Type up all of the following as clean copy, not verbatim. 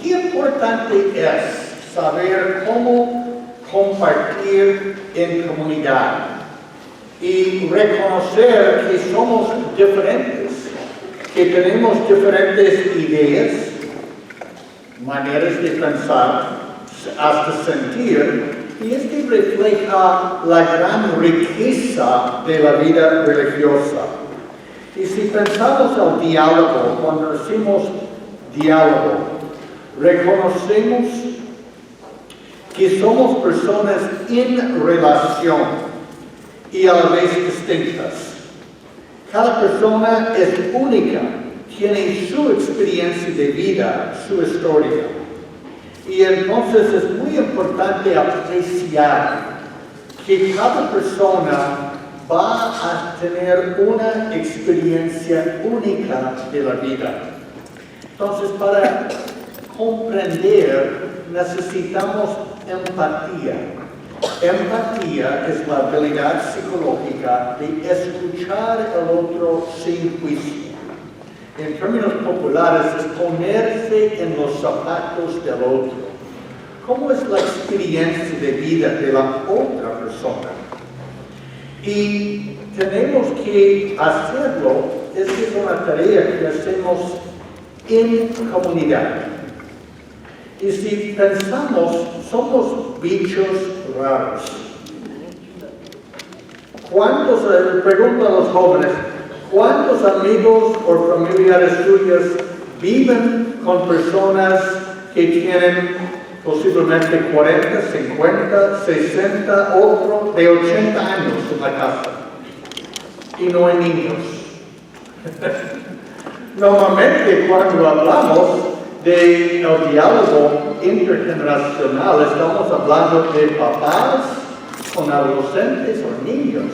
qué importante es saber cómo compartir en comunidad y reconocer que somos diferentes, que tenemos diferentes ideas, maneras de pensar, hasta sentir, y esto refleja la gran riqueza de la vida religiosa. Y si pensamos al diálogo, cuando decimos diálogo, reconocemos que somos personas en relación y a la vez distintas. Cada persona es única, tiene su experiencia de vida, su historia. Y entonces es muy importante apreciar que cada persona va a tener una experiencia única de la vida. Entonces, para comprender, necesitamos empatía. Empatía es la habilidad psicológica de escuchar al otro sin juicio. En términos populares, es ponerse en los zapatos del otro. ¿Cómo es la experiencia de vida de la otra persona? Y tenemos que hacerlo, esta es una tarea que hacemos en comunidad. Y si pensamos, somos bichos raros. Pregunto a los jóvenes, ¿cuántos amigos o familiares suyos viven con personas que tienen posiblemente 40, 50, 60, otro de 80 años en la casa? Y no hay niños. Normalmente cuando hablamos del diálogo intergeneracional, estamos hablando de papás con adolescentes o niños.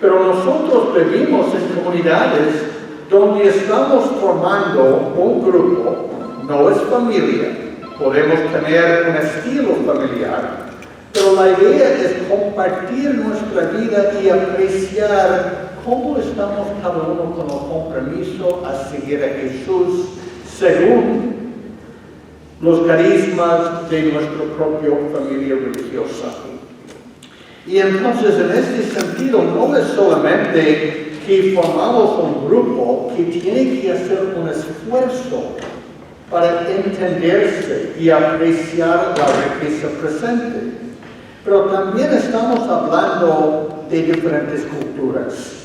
Pero nosotros vivimos en comunidades donde estamos formando un grupo, no es familia, podemos tener un estilo familiar, pero la idea es compartir nuestra vida y apreciar cómo estamos cada uno con el compromiso a seguir a Jesús según los carismas de nuestra propia familia religiosa. Y entonces, en este sentido, no es solamente que formamos un grupo que tiene que hacer un esfuerzo para entenderse y apreciar la riqueza presente, pero también estamos hablando de diferentes culturas.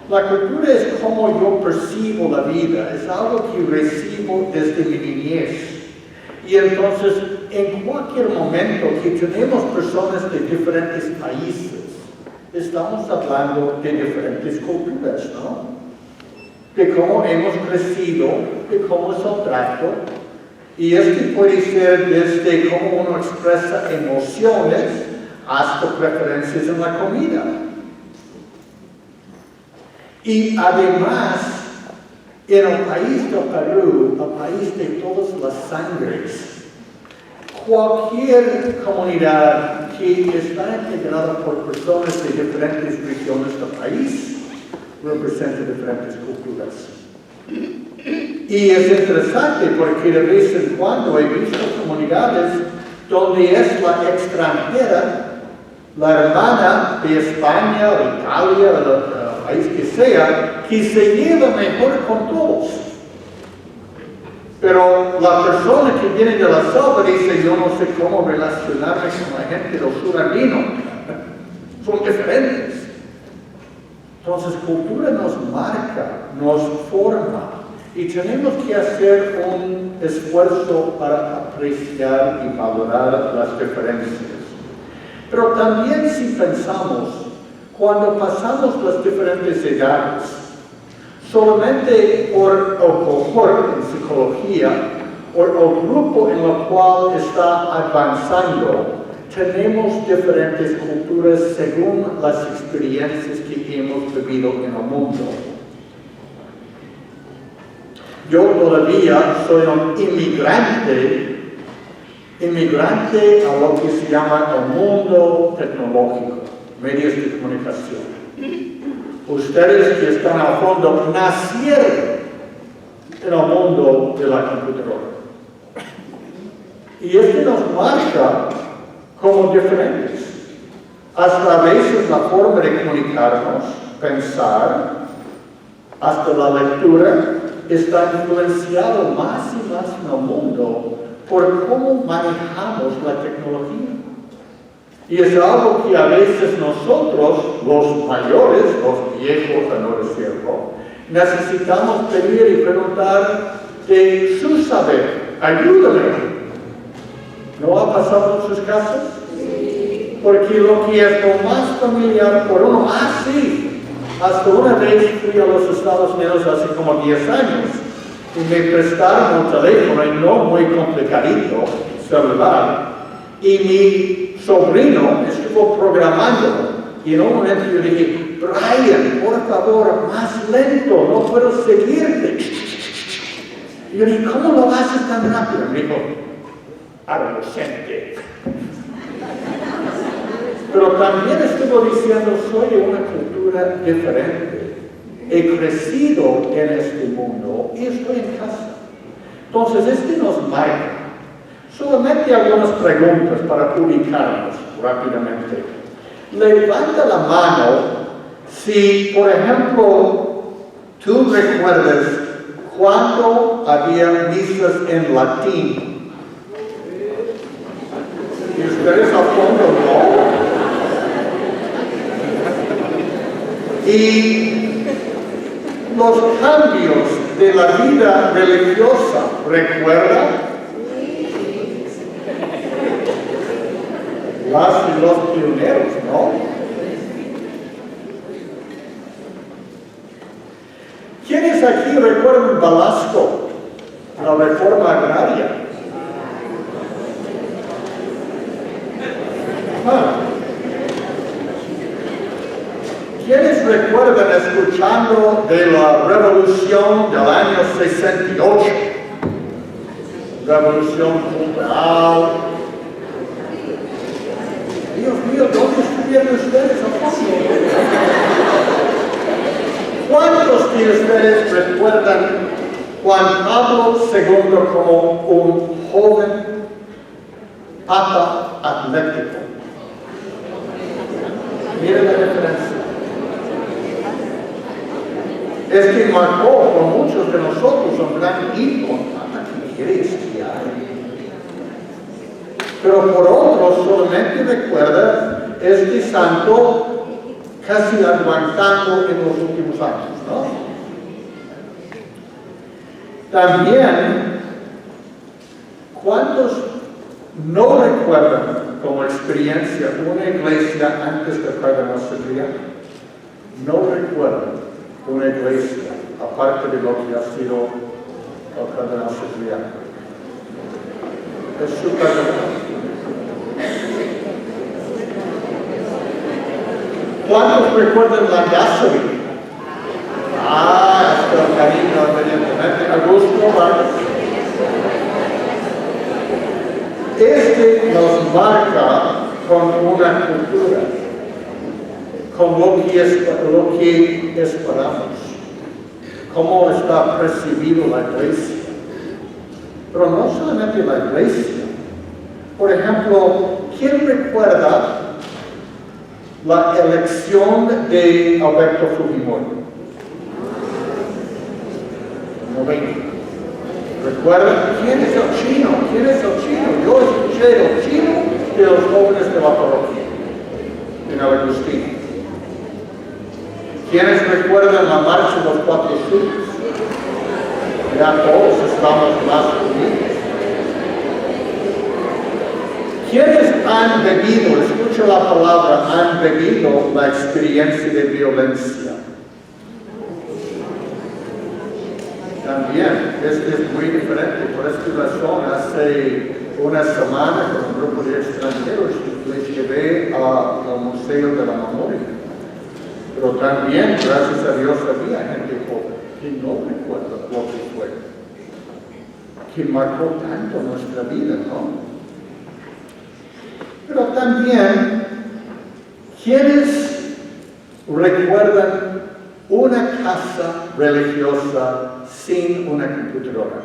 La cultura es como yo percibo la vida, es algo que recibo desde mi niñez. Y entonces, en cualquier momento que tenemos personas de diferentes países, estamos hablando de diferentes culturas, ¿no? De cómo hemos crecido, de cómo es el trato. Y esto puede ser desde cómo uno expresa emociones hasta preferencias en la comida. Y además, en el país del Perú, el país de todas las sangres, cualquier comunidad que está integrada por personas de diferentes regiones del país representa diferentes culturas. Y es interesante porque de vez en cuando he visto comunidades donde es la extranjera, la hermana de España, de Italia, del país que sea, que se lleva mejor con todos. Pero la persona que viene de la selva dice, yo no sé cómo relacionarme con la gente del sur andino. Son diferentes. Entonces, cultura nos marca, nos forma. Y tenemos que hacer un esfuerzo para apreciar y valorar las diferencias. Pero también si pensamos, cuando pasamos las diferentes edades, solamente por el cohort en psicología, o el grupo en el cual está avanzando, tenemos diferentes culturas según las experiencias que hemos vivido en el mundo. Yo todavía soy un inmigrante a lo que se llama el mundo tecnológico, medios de comunicación. Ustedes que están al fondo nacieron en el mundo de la computadora. Y esto nos marca como diferentes. Hasta a veces la forma de comunicarnos, pensar, hasta la lectura, está influenciado más y más en el mundo por cómo manejamos la tecnología. Y es algo que a veces nosotros, los mayores, los viejos, a no decirlo, necesitamos pedir y preguntar de su saber. Ayúdame. ¿No ha pasado en sus casas? Sí. Porque lo que es lo más familiar por uno, sí. Hasta una vez fui a los Estados Unidos hace como 10 años y me prestaron un teléfono y no muy complicadito, celular, y mi sobrino estuvo programándolo. Y en un momento yo dije, Brian, por favor, más lento, no puedo seguirte. Y yo dije, ¿cómo lo haces tan rápido? Me dijo, adolescente. Pero también estuvo diciendo, soy de una cultura diferente. He crecido en este mundo y estoy en casa. Entonces, este nos marca. Solamente algunas preguntas para ubicarnos rápidamente. Levanta la mano si, por ejemplo, tú recuerdas cuando había misas en latín. ¿Y ustedes a fondo no? Y los cambios de la vida religiosa, ¿recuerda? Las y los pioneros, ¿no? ¿Quiénes aquí recuerdan Velasco, la reforma agraria? ¿Quiénes recuerdan escuchando de la revolución del año 68? Revolución cultural. Dios mío, ¿dónde estuvieron ustedes a fondo? ¿Cuántos de ustedes recuerdan Juan Pablo II como un joven papa atlético? Miren la diferencia. Es que marcó por muchos de nosotros un gran ícono. ¿Qué quiere espiar? Pero por otros solamente recuerda este santo casi aguantando en los últimos años, ¿no? También, ¿cuántos no recuerdan como experiencia una iglesia antes del cardenal Cipriano? No recuerdan una iglesia, aparte de lo que ha sido el cardenal Cipriano. Es su cardenal. ¿Cuántos recuerdan la gasolina? Hasta el cariño, evidentemente, Augusto Vargas. Este nos marca con una cultura, con lo que esperamos, cómo está percibido la iglesia. Pero no solamente la iglesia. Por ejemplo, ¿quién recuerda la elección de Alberto Fujimori? 90. ¿Recuerdan? ¿Quién es el chino? ¿Quién es el chino? Yo escuché el chino de los jóvenes de la parroquia, en el Agustín. ¿Quiénes recuerdan la marcha de los 4 Sucres? Ya todos estamos más unidos. ¿Quiénes han vivido, escucha la palabra, han vivido la experiencia de violencia? También, es muy diferente. Por esta razón, hace una semana con un grupo de extranjeros les llevé al Museo de la Memoria. Pero también, gracias a Dios, había gente joven que no recuerda lo que fue, que marcó tanto nuestra vida, ¿no? Pero también, ¿quiénes recuerdan una casa religiosa sin una computadora.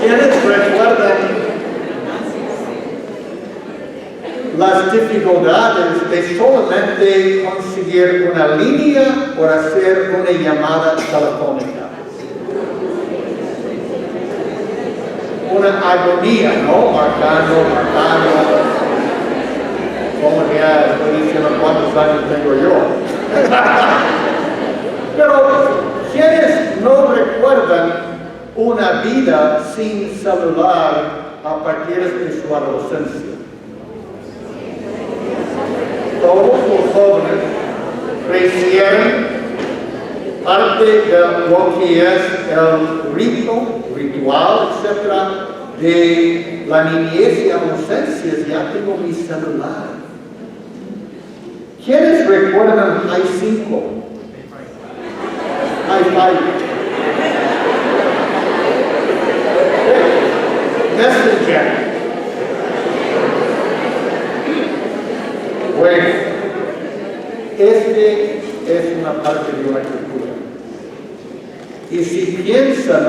¿Quiénes recuerdan las dificultades de solamente conseguir una línea o hacer una llamada telefónica? Una agonía, ¿no? Marcando. Como ya estoy diciendo cuántos años tengo yo. Pero, ¿quiénes no recuerdan una vida sin celular a partir de su adolescencia? Todos los jóvenes crecieron parte de lo que es el ritual, etc., de la niñez y adolescencia. Ya tengo mi celular. ¿Quiénes recuerdan i5? i5. Messenger. Bueno, este es una parte de una cultura. Y si piensan,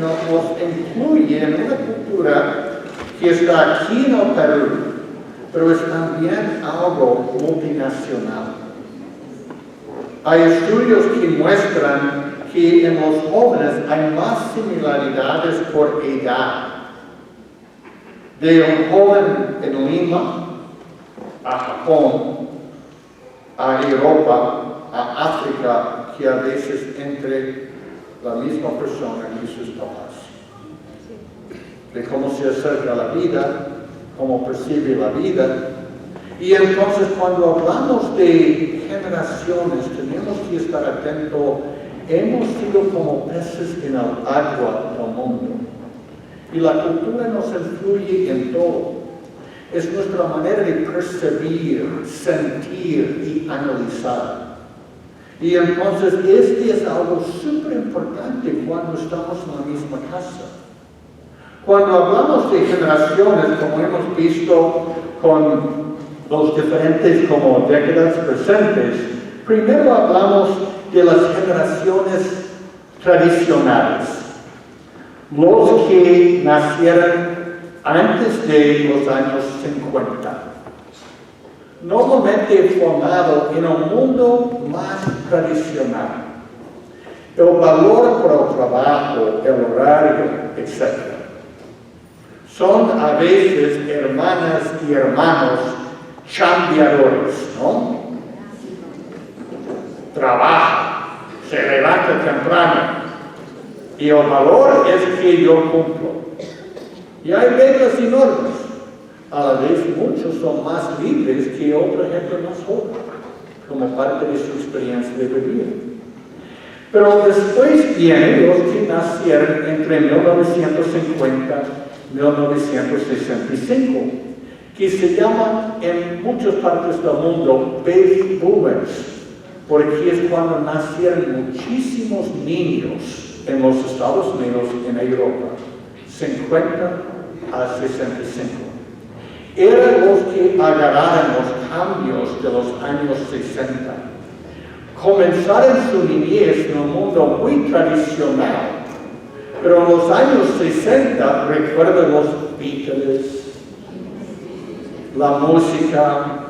nos incluye en una cultura que está aquí en el Perú, pero es también algo multinacional. Hay estudios que muestran que en los jóvenes hay más similaridades por edad. De un joven en Lima a Japón, a Europa, a África, que a veces entre la misma persona y sus papás. De cómo se acerca a la vida, cómo percibe la vida. Y entonces cuando hablamos de generaciones, tenemos que estar atentos. Hemos sido como peces en el agua del mundo. Y la cultura nos influye en todo. Es nuestra manera de percibir, sentir y analizar. Y entonces este es algo súper importante cuando estamos en la misma casa. Cuando hablamos de generaciones, como hemos visto con los diferentes como décadas presentes, primero hablamos de las generaciones tradicionales, los que nacieron antes de los años 50. Normalmente formado en un mundo más tradicional. El valor por el trabajo, el horario, etc. Son a veces hermanas y hermanos chambeadores, ¿no? Trabaja, se levanta temprano. Y el valor es que yo cumplo. Y hay reglas y normas. A la vez muchos son más libres que otra gente más joven, como parte de su experiencia de vida. Pero después vienen los que nacieron entre 1950 y 1965, que se llaman en muchas partes del mundo baby boomers, porque es cuando nacieron muchísimos niños en los Estados Unidos y en Europa, 50 a 65. Eran los que agarraron los cambios de los años 60. Comenzaron su niñez en un mundo muy tradicional, pero en los años 60 recuerdan los Beatles, la música,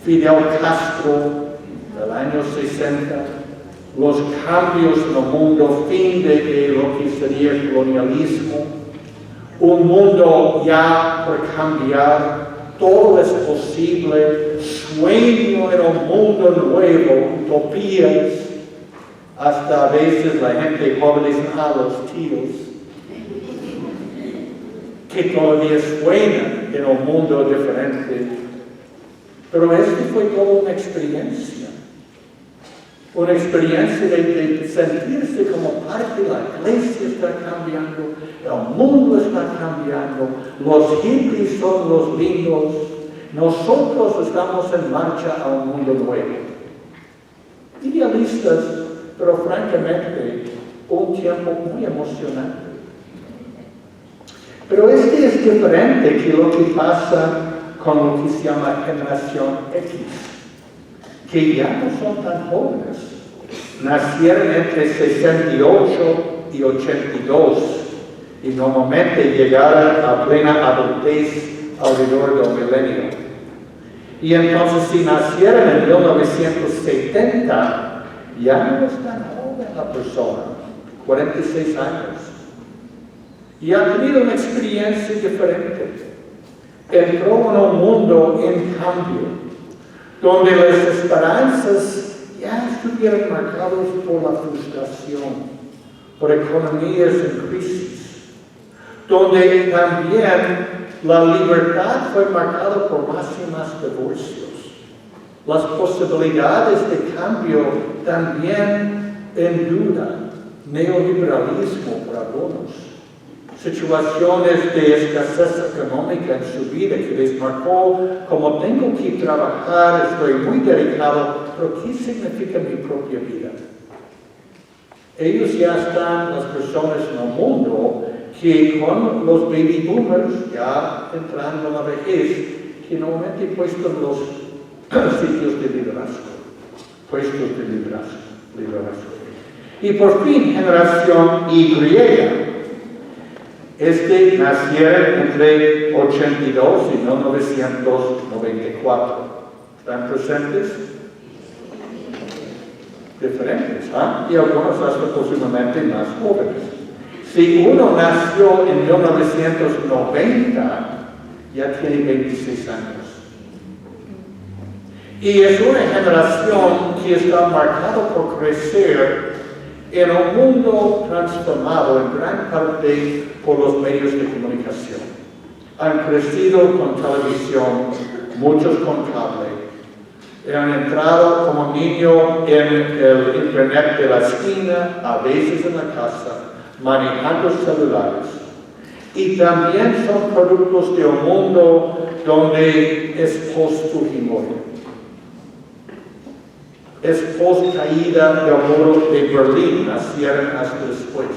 Fidel Castro del año 60, los cambios en el mundo, fin de lo que sería el colonialismo, un mundo ya por cambiar, todo es posible, sueño en un mundo nuevo, utopías, hasta a veces la gente joven dice a los tíos, que todavía sueñan en un mundo diferente. Pero esto fue toda una experiencia de sentirse como parte de la iglesia está cambiando, el mundo está cambiando, los hippies son los lindos, nosotros estamos en marcha a un mundo nuevo. Idealistas, pero francamente, un tiempo muy emocionante. Pero este es diferente que lo que pasa con lo que se llama generación X, que ya no son tan jóvenes. Nacieron entre 68 y 82 y normalmente llegaron a plena adultez alrededor del milenio. Y entonces si nacieron en 1970, ya no es tan joven la persona, 46 años. Y ha tenido una experiencia diferente. Entró en un mundo en cambio, donde las esperanzas ya estuvieron marcadas por la frustración, por economías en crisis, donde también la libertad fue marcada por más y más divorcios. Las posibilidades de cambio también en duda, neoliberalismo por algunos, situaciones de escasez económica en su vida que les marcó como tengo que trabajar, estoy muy dedicado, pero ¿qué significa mi propia vida? Ellos ya están, las personas en el mundo, que con los baby boomers ya entrando en la vejez, que normalmente puestos en los sitios de liderazgo, Y por fin, generación Y. Nacieron entre 82 y 1994. ¿Están presentes? Diferentes, ¿ah? Y algunos hasta posiblemente más jóvenes. Si uno nació en 1990, ya tiene 26 años. Y es una generación que está marcada por crecer en un mundo transformado en gran parte por los medios de comunicación. Han crecido con televisión, muchos con cable. Han entrado como niño en el internet de la esquina, a veces en la casa, manejando celulares. Y también son productos de un mundo donde es post-Fujimori. Es post-caída del muro de Berlín, nacieron hasta después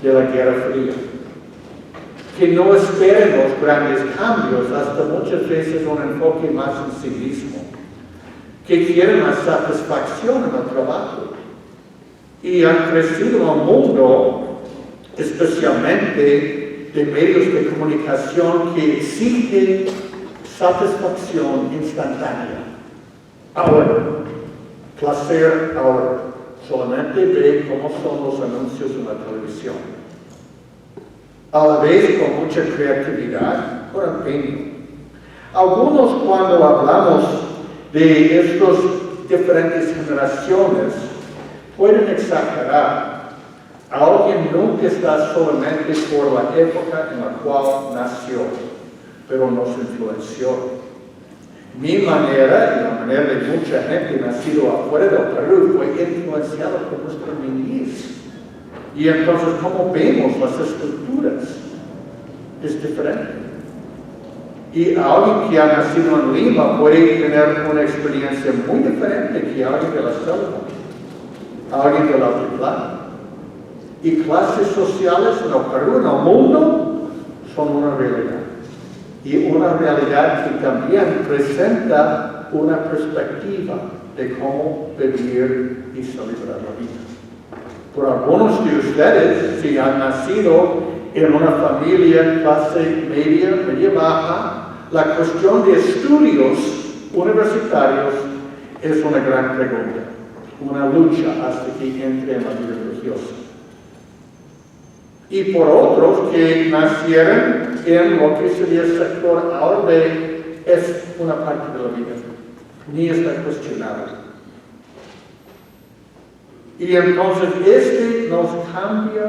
de la Guerra Fría. Que no esperen los grandes cambios, hasta muchas veces un enfoque más en sí mismo. Que quieren la satisfacción en el trabajo. Y han crecido en un mundo, especialmente de medios de comunicación, que exigen satisfacción instantánea. Ahora, placer ahora. Solamente ve cómo son los anuncios en la televisión. A la vez con mucha creatividad, con empeño. Algunos cuando hablamos de estas diferentes generaciones pueden exagerar. Alguien nunca está solamente por la época en la cual nació, pero nos influenció. Mi manera y la manera de mucha gente nacida afuera del Perú fue influenciada por nuestra niñez. Y entonces, como vemos las estructuras, es diferente. Y alguien que ha nacido en Lima puede tener una experiencia muy diferente que alguien de la selva, alguien del altiplano. Y clases sociales en el Perú, en el mundo, son una realidad. Y una realidad que también presenta una perspectiva de cómo vivir y celebrar la vida. Por algunos de ustedes, si han nacido en una familia clase media, media baja, la cuestión de estudios universitarios es una gran pregunta, una lucha hasta que entre en la vida religiosa. Y por otros que nacieron en lo que sería el sector árabe, es una parte de la vida, ni está cuestionado. Y entonces nos cambia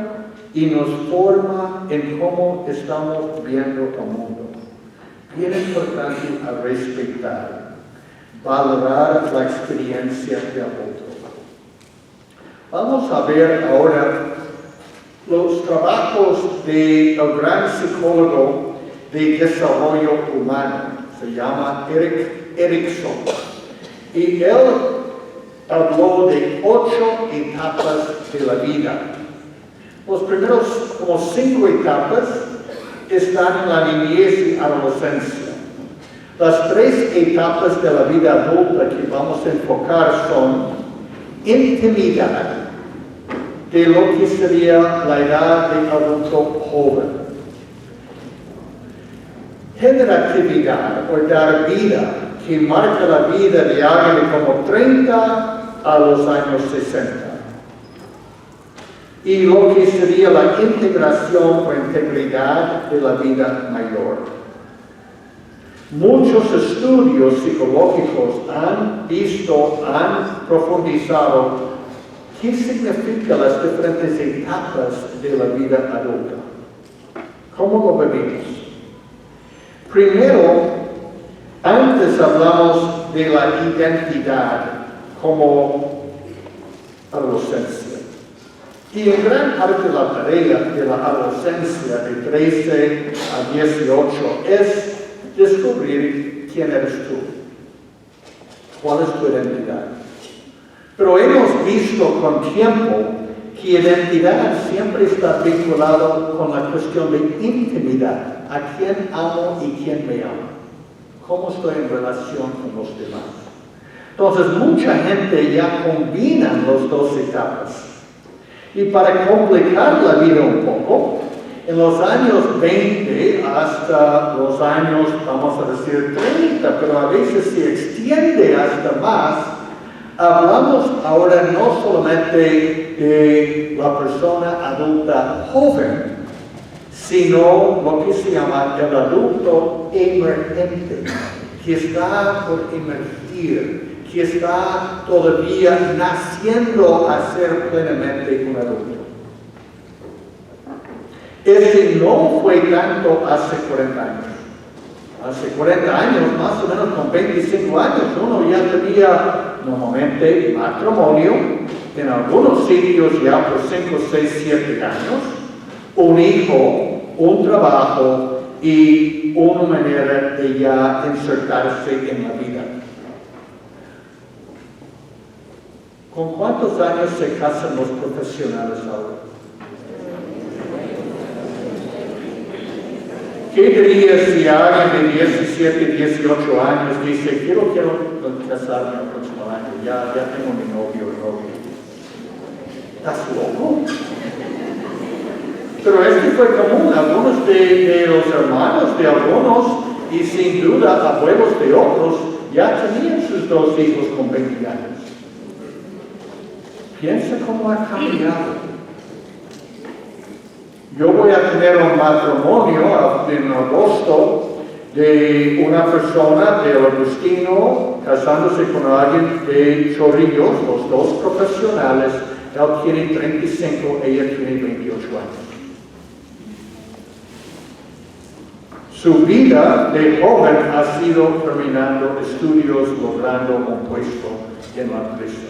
y nos forma en cómo estamos viendo el mundo. Bien importante a respetar, valorar la experiencia del otro. Vamos a ver ahora los trabajos del gran psicólogo de desarrollo humano, se llama Erik Erikson. Y él habló de 8 etapas de la vida. Los primeros como 5 etapas están en la niñez y adolescencia. Las 3 etapas de la vida adulta que vamos a enfocar son intimidad, de lo que sería la edad de adulto joven. Generatividad o dar vida, que marca la vida de alguien de como 30 a los años 60. Y lo que sería la integración o integridad de la vida mayor. Muchos estudios psicológicos han profundizado qué significan las diferentes etapas de la vida adulta. ¿Cómo lo vivimos? Primero, antes hablamos de la identidad como adolescencia. Y en gran parte la tarea de la adolescencia de 13 a 18 es descubrir quién eres tú, cuál es tu identidad. Pero hemos visto con tiempo que identidad siempre está vinculado con la cuestión de intimidad. ¿A quién amo y quién me ama? ¿Cómo estoy en relación con los demás? Entonces, mucha gente ya combina las 2 etapas. Y para complicar la vida un poco, en los años 20 hasta los años, vamos a decir 30, pero a veces se extiende hasta más, hablamos ahora no solamente de la persona adulta joven, sino lo que se llama el adulto emergente, que está por emergir, que está todavía naciendo a ser plenamente un adulto. Este no fue tanto hace 40 años. Hace 40 años, más o menos con 25 años, uno ya tenía normalmente matrimonio, en algunos sitios ya por 5, 6, 7 años, un hijo, un trabajo y una manera de ya insertarse en la vida. ¿Con cuántos años se casan los profesionales ahora? ¿Qué dirías si alguien de 17, 18 años dice, quiero casarme el próximo año, ya tengo mi novio o novia? ¿Estás loco? Pero este fue común, algunos de los hermanos de algunos, y sin duda abuelos de otros, ya tenían sus 2 hijos con 20 años. Piensa cómo ha cambiado. Yo voy a tener un matrimonio en agosto de una persona de Agustino casándose con alguien de Chorrillos, los 2 profesionales. Él tiene 35, ella tiene 28 años. Su vida de joven ha sido terminando estudios, logrando un puesto en la empresa.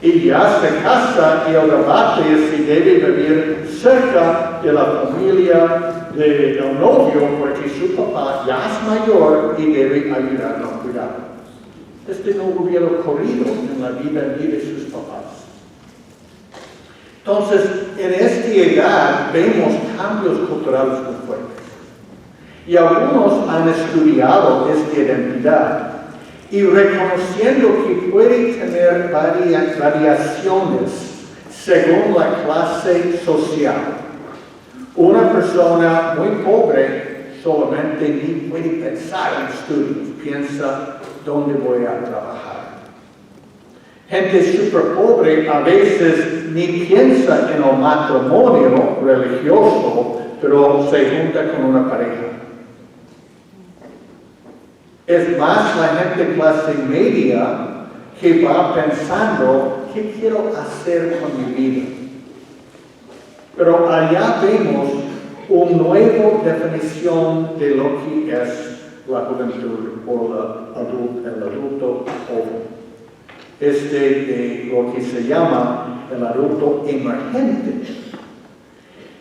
Y ya se casa y el debate es si debe vivir cerca de la familia del novio porque su papá ya es mayor y debe ayudarlo a cuidar. Este no hubiera ocurrido en la vida ni de sus papás. Entonces, en esta edad vemos cambios culturales muy fuertes. Y algunos han estudiado esta identidad y reconociendo que puede tener variaciones según la clase social. Una persona muy pobre solamente ni puede pensar en estudios, piensa dónde voy a trabajar. Gente súper pobre a veces ni piensa en el matrimonio religioso, pero se junta con una pareja. Es más la gente clase media que va pensando, ¿qué quiero hacer con mi vida? Pero allá vemos una nueva definición de lo que es la juventud o el adulto joven. De lo que se llama el adulto emergente.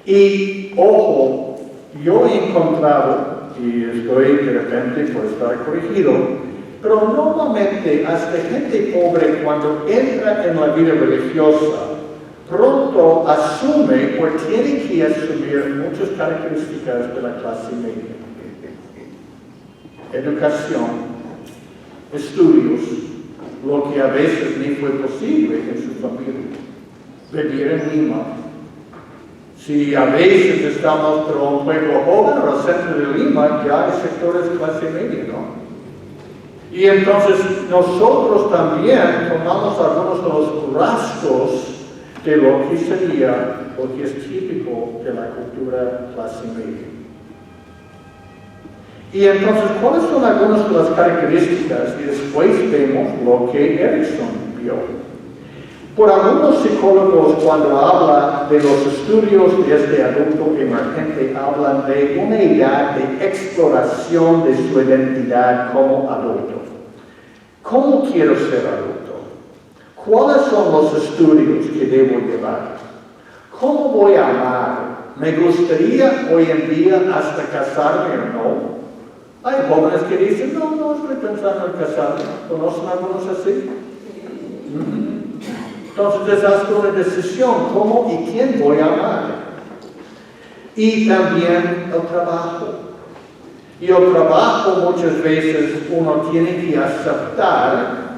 Y, ojo, yo he encontrado, y estoy de repente por estar corregido, pero normalmente hasta gente pobre cuando entra en la vida religiosa pronto asume o tiene que asumir muchas características de la clase media. Educación, estudios, lo que a veces ni fue posible en su familia. Vivir en Lima. Si a veces estamos por un pueblo joven o al centro de Lima, ya hay sectores de clase media, ¿no? Y entonces nosotros también tomamos algunos de los rasgos de lo que sería, lo que es típico de la cultura clase media. Y entonces, ¿cuáles son algunas de las características? Y después vemos lo que Erickson vio. Por algunos psicólogos, cuando habla de los estudios de este adulto emergente, hablan de una edad de exploración de su identidad como adulto. ¿Cómo quiero ser adulto? ¿Cuáles son los estudios que debo llevar? ¿Cómo voy a amar? ¿Me gustaría hoy en día hasta casarme o no? Hay jóvenes que dicen, no estoy pensando en casarme. ¿Conocen algunos así? Entonces haz una decisión, ¿cómo y quién voy a amar? Y también el trabajo. Y el trabajo muchas veces uno tiene que aceptar,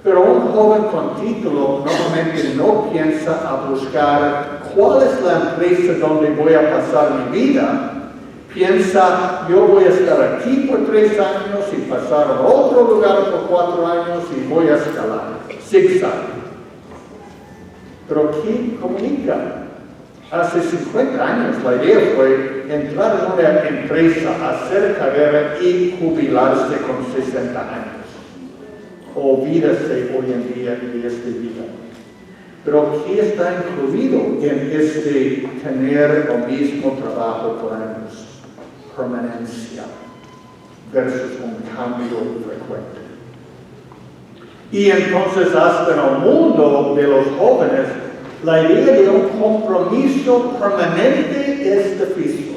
pero un joven con título normalmente no piensa a buscar cuál es la empresa donde voy a pasar mi vida. Piensa, yo voy a estar aquí por 3 años y pasar a otro lugar por 4 años y voy a escalar. Zigzag. Pero ¿qué comunica? Hace 50 años la idea fue entrar en una empresa, hacer carrera y jubilarse con 60 años. Olvídase hoy en día de esta vida. Pero ¿qué está incluido en este tener el mismo trabajo por años? Permanencia versus un cambio frecuente. Y entonces hasta en el mundo de los jóvenes, la idea de un compromiso permanente es difícil.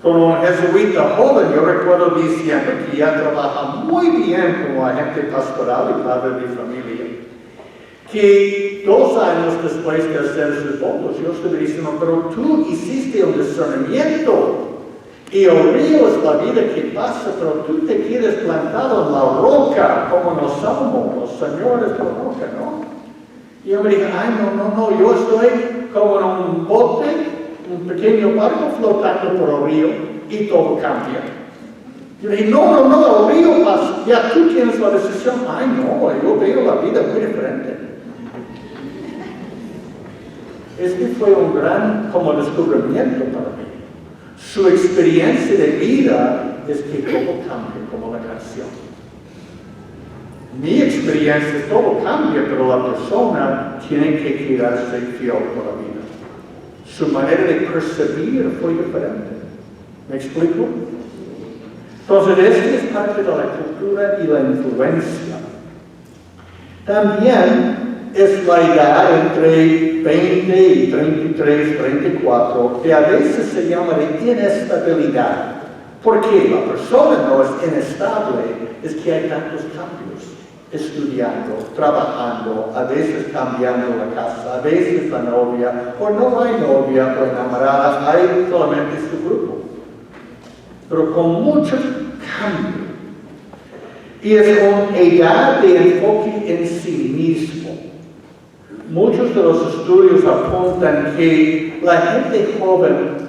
Con un jesuita joven, yo recuerdo diciendo que ya trabaja muy bien como agente pastoral y padre de familia, que 2 años después de hacer sus votos, yo estuve diciendo, pero tú hiciste un discernimiento. Y el río es la vida que pasa, pero tú te quedas plantado en la roca, como en los salmos, los señores de la roca, ¿no? Y yo me dije, no, yo estoy como en un bote, un pequeño barco flotando por el río, y todo cambia. Yo dije, no, el río pasa, ya tú tienes la decisión. No, yo veo la vida muy diferente. Este fue un gran como descubrimiento para mí. Su experiencia de vida es que todo cambia, como la canción. Mi experiencia, todo cambia, pero la persona tiene que quedarse fiel por la vida. Su manera de percibir fue diferente. ¿Me explico? Entonces, esto es parte de la cultura y la influencia. También es la edad entre 20 y 33, 34, que a veces se llama de inestabilidad. ¿Por qué? La persona no es inestable, es que hay tantos cambios. Estudiando, trabajando, a veces cambiando la casa, a veces la novia, o no hay novia o enamorada, hay solamente su grupo. Pero con mucho cambio. Y es una edad de enfoque en sí mismo. Muchos de los estudios apuntan que la gente joven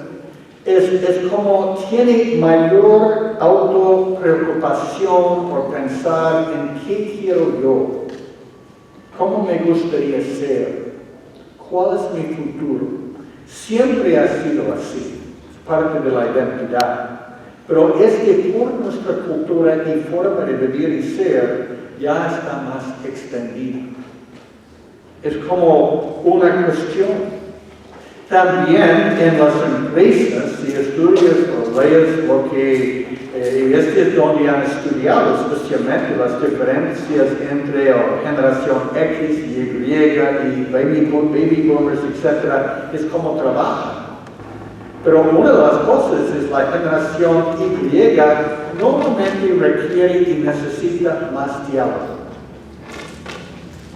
es como tiene mayor autopreocupación por pensar en qué quiero yo, cómo me gustaría ser, cuál es mi futuro. Siempre ha sido así, es parte de la identidad. Pero es que por nuestra cultura y forma de vivir y ser ya está más extendida. Es como una cuestión. También en las empresas, si estudias o lees lo que, este es donde han estudiado especialmente las diferencias entre la generación X y Y baby boomers, etc., es cómo trabajan. Pero una de las cosas es la generación Y normalmente requiere y necesita más diálogo.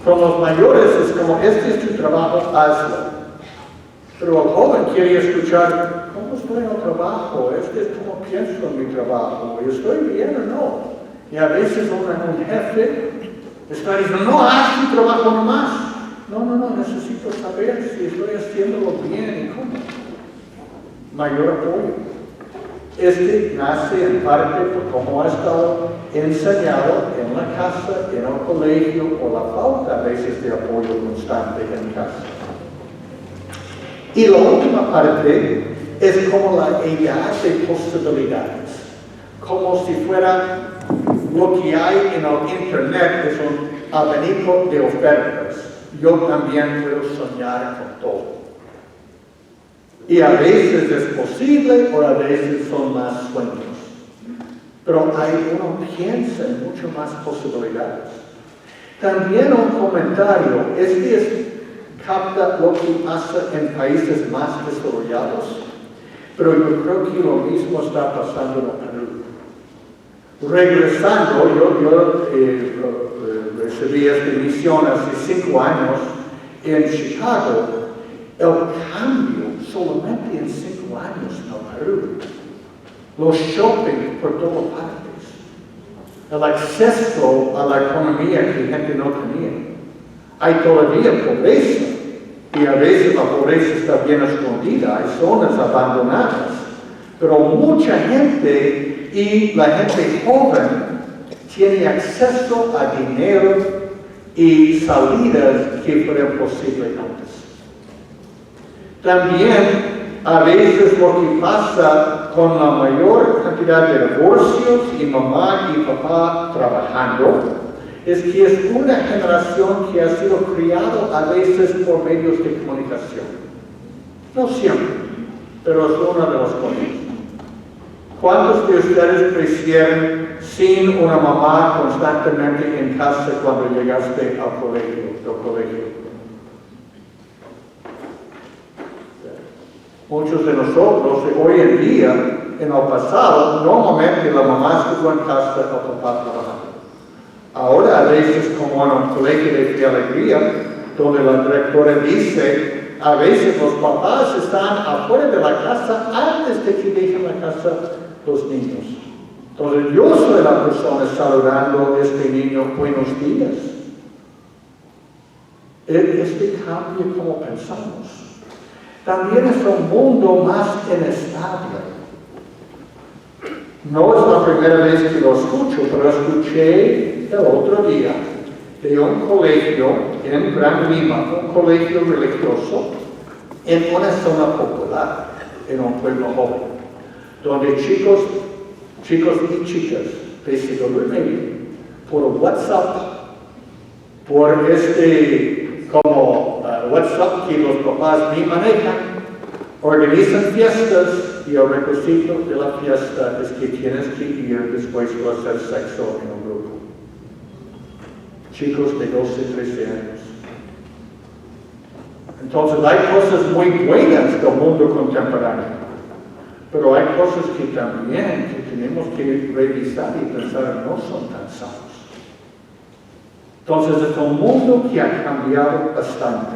Con los mayores es como, este es tu trabajo, hazlo. Pero el joven quiere escuchar, ¿cómo estoy en el trabajo? Este es como pienso en mi trabajo. ¿Estoy bien o no? Y a veces un jefe está diciendo, no, haz tu trabajo nomás. No, necesito saber si estoy haciéndolo bien y cómo. Mayor apoyo. Este nace en parte por cómo ha estado enseñado en la casa, en el colegio, o la falta a veces de apoyo constante en casa. Y la última parte es como la edad de posibilidades, como si fuera lo que hay en el internet, es un abanico de ofertas. Yo también puedo soñar con todo. Y a veces es posible, o a veces son más sueños. Pero uno piensa en mucho más posibilidades. También un comentario, capta lo que pasa en países más desarrollados, pero yo creo que lo mismo está pasando en Perú. Regresando, yo recibí esta misión hace 5 años en Chicago. El cambio solamente en 5 años en Perú. Los shopping por todas partes. El acceso a la economía que la gente no tenía. Hay todavía pobreza. Y a veces la pobreza está bien escondida. Hay zonas abandonadas. Pero mucha gente y la gente joven tiene acceso a dinero y salidas que fueron posibles antes. También, a veces lo que pasa con la mayor cantidad de divorcios y mamá y papá trabajando, es que es una generación que ha sido criada a veces por medios de comunicación. No siempre, pero es una de las cosas. ¿Cuántos de ustedes crecieron sin una mamá constantemente en casa cuando llegaste al colegio? Muchos de nosotros, hoy en día, en el pasado, normalmente la mamá estuvo en casa, el papá trabajando. Ahora, a veces, como en un colegio de alegría, donde la directora dice, a veces los papás están afuera de la casa antes de que dejen la casa los niños. Entonces, yo soy la persona saludando a este niño, buenos días. Este cambio como pensamos. También es un mundo más inestable. No es la primera vez que lo escucho, pero escuché el otro día de un colegio en Gran Lima, un colegio religioso, en una zona popular, en un pueblo joven, donde chicos y chicas de segundo medio, por WhatsApp, por WhatsApp que los papás ni manejan, organizan fiestas y el requisito de la fiesta es que tienes que ir después de hacer sexo en un grupo. Chicos de 12, 13 años. Entonces hay cosas muy buenas del mundo contemporáneo, pero hay cosas que también que tenemos que revisar y pensar no son tan sanos. Entonces es un mundo que ha cambiado bastante.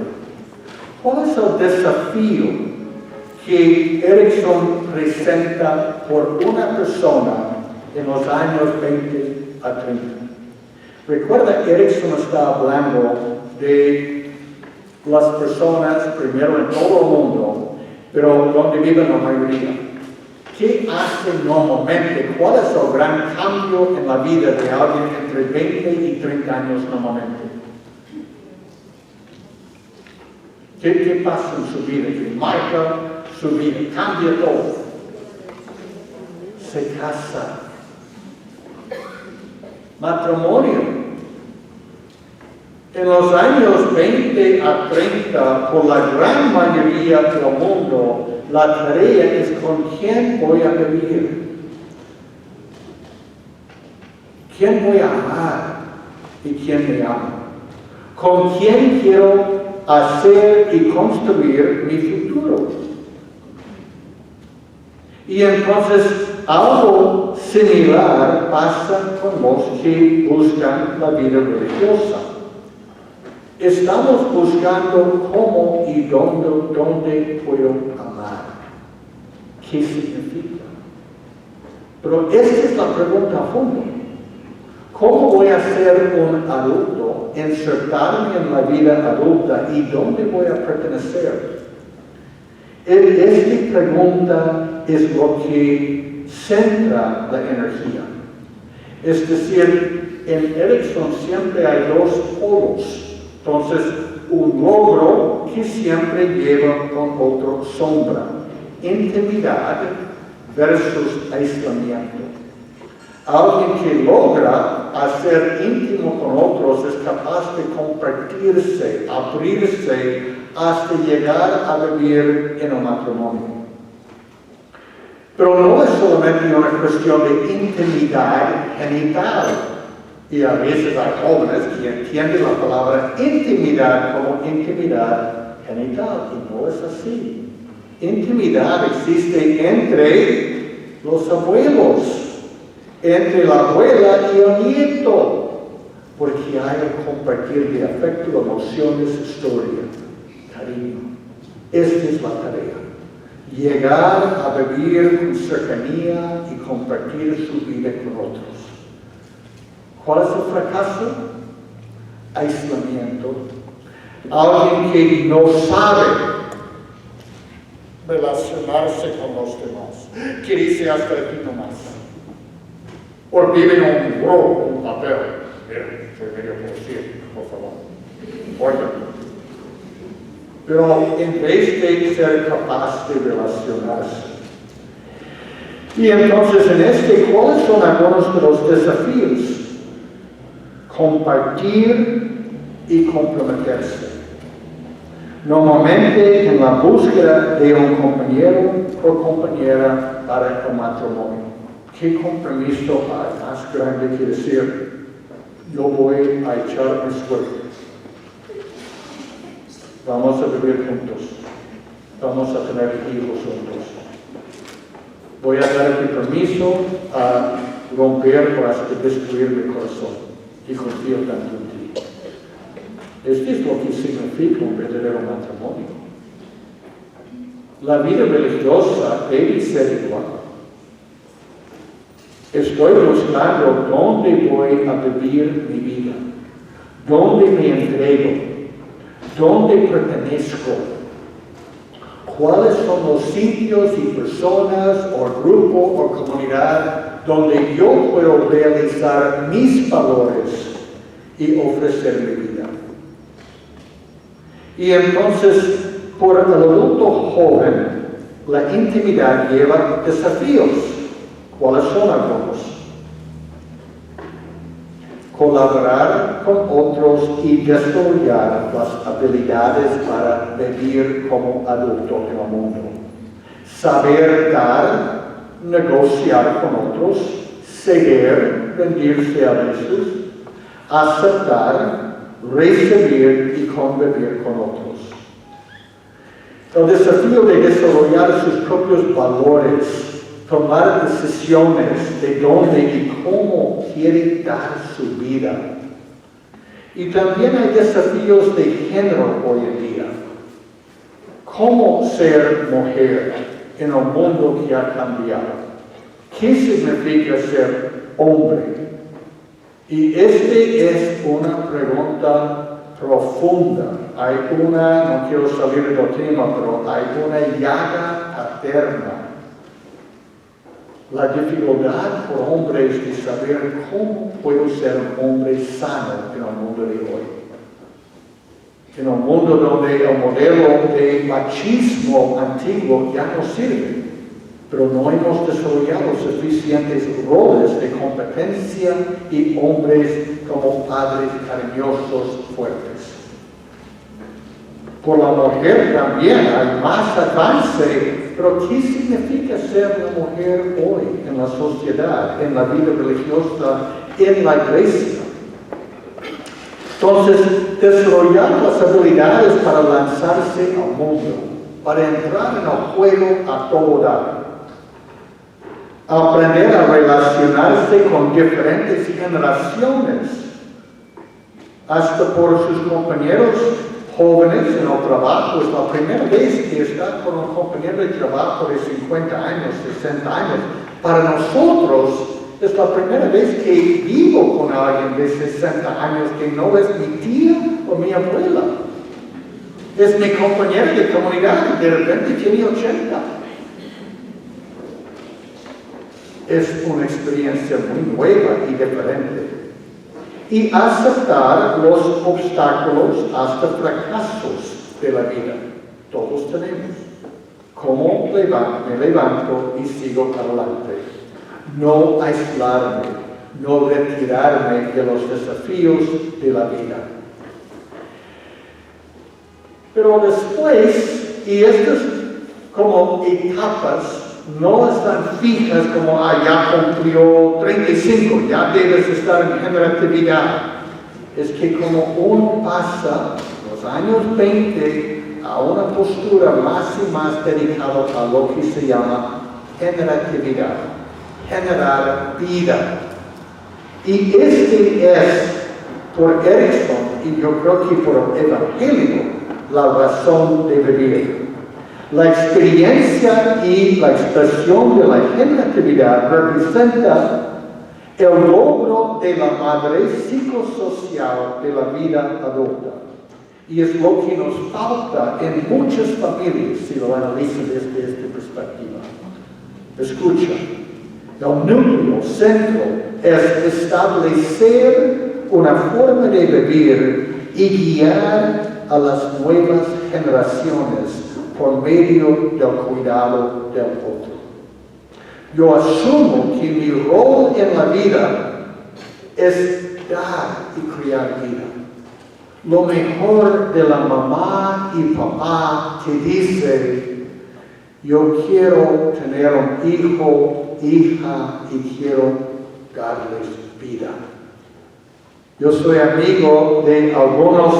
¿Cuál es el desafío que Erickson presenta por una persona en los años 20 a 30? Recuerda, Erickson está hablando de las personas, primero en todo el mundo, pero donde viven la mayoría. ¿Qué hacen normalmente? ¿Cuál es el gran cambio en la vida de alguien entre 20 y 30 años normalmente? ¿Qué pasa en su vida? ¿Qué marca su vida? Cambia todo. Se casa. Matrimonio. En los años 20 a 30, por la gran mayoría del mundo, la tarea es con quién voy a vivir. ¿Quién voy a amar y quién me ama? ¿Con quién quiero hacer y construir mi futuro? Y entonces algo similar pasa con los que buscan la vida religiosa. Estamos buscando cómo y dónde puedo amar. ¿Qué significa? Pero esta es la pregunta a fondo. ¿Cómo voy a ser un adulto, insertarme en la vida adulta y dónde voy a pertenecer? Esta pregunta es lo que centra la energía. Es decir, en Erikson siempre hay dos polos. Entonces, un logro que siempre lleva con otro sombra. Intimidad versus aislamiento. Alguien que logra hacer íntimo con otros es capaz de compartirse, abrirse, hasta llegar a vivir en un matrimonio. Pero no es solamente una cuestión de intimidad genital. Y a veces hay jóvenes que entienden la palabra intimidad como intimidad genital. Y no es así. Intimidad existe entre los abuelos, entre la abuela y el nieto, porque hay que compartir de afecto, emociones, historia, cariño. Esta es la tarea. Llegar a vivir con cercanía y compartir su vida con otros. ¿Cuál es el fracaso? Aislamiento. Alguien que no sabe relacionarse con los demás, que dice hasta aquí nomás. O vive en un rol, un papel. Mira, soy medio poesía, por favor. Oiga. Pero en vez de ser capaz de relacionarse. Y entonces ¿cuáles son algunos de los desafíos? Compartir y comprometerse. Normalmente en la búsqueda de un compañero o compañera para el matrimonio. ¿Qué compromiso hay más grande que decir, yo voy a echar mi suerte? Vamos a vivir juntos. Vamos a tener hijos juntos. Voy a darte permiso a romper o hasta destruir mi corazón. Y confío tanto en ti. Esto es lo que significa un verdadero matrimonio. La vida religiosa debe ser igual. Estoy buscando dónde voy a vivir mi vida, dónde me entrego, dónde pertenezco, cuáles son los sitios y personas o grupo o comunidad donde yo puedo realizar mis valores y ofrecer mi vida. Y entonces, por el adulto joven, la intimidad lleva desafíos. ¿Cuáles son algunos? Colaborar con otros y desarrollar las habilidades para vivir como adulto en el mundo. Saber dar, negociar con otros, ceder, rendirse a veces, aceptar, recibir y convivir con otros. El desafío de desarrollar sus propios valores, tomar decisiones de dónde y cómo quiere dar su vida. Y también hay desafíos de género hoy en día. ¿Cómo ser mujer en un mundo que ha cambiado? ¿Qué significa ser hombre? Y esta es una pregunta profunda. No quiero salir del tema, pero hay una llaga paterna. La dificultad por hombres de saber cómo puedo ser un hombre sano en el mundo de hoy. En un mundo donde el modelo de machismo antiguo ya no sirve, pero no hemos desarrollado suficientes roles de competencia y hombres como padres cariñosos fuertes. Por la mujer también hay más avance, pero ¿qué significa ser la mujer hoy en la sociedad, en la vida religiosa, en la iglesia? Entonces, desarrollar las habilidades para lanzarse al mundo, para entrar en el juego a todo dar. Aprender a relacionarse con diferentes generaciones. hasta por sus compañeros jóvenes en el trabajo. Es la primera vez que está con un compañero de trabajo de 50 años, 60 años. Para nosotros es la primera vez que vivo con alguien de 60 años que no es mi tía o mi abuela. Es mi compañera de comunidad y de repente tiene 80. Es una experiencia muy nueva y diferente. Y aceptar los obstáculos hasta fracasos de la vida. Todos tenemos. ¿Cómo me levanto y sigo adelante? No aislarme, no retirarme de los desafíos de la vida. Pero después, y estas como etapas, no están fijas como, ya cumplió 35, ya debes estar en generatividad. Es que como uno pasa los años 20 a una postura más y más dedicada a lo que se llama generatividad, generar vida. Y este es, por Erickson, y yo creo que por el Evangelio, la razón de vivir. La experiencia y la expresión de la generatividad representa el logro de la madre psicosocial de la vida adulta. Y es lo que nos falta en muchas familias si lo analizan desde esta perspectiva. Escucha, el núcleo centro es establecer una forma de vivir y guiar a las nuevas generaciones por medio del cuidado del otro. Yo asumo que mi rol en la vida es dar y criar vida. Lo mejor de la mamá y papá que dice, yo quiero tener un hijo, hija, y quiero darles vida. Yo soy amigo de algunos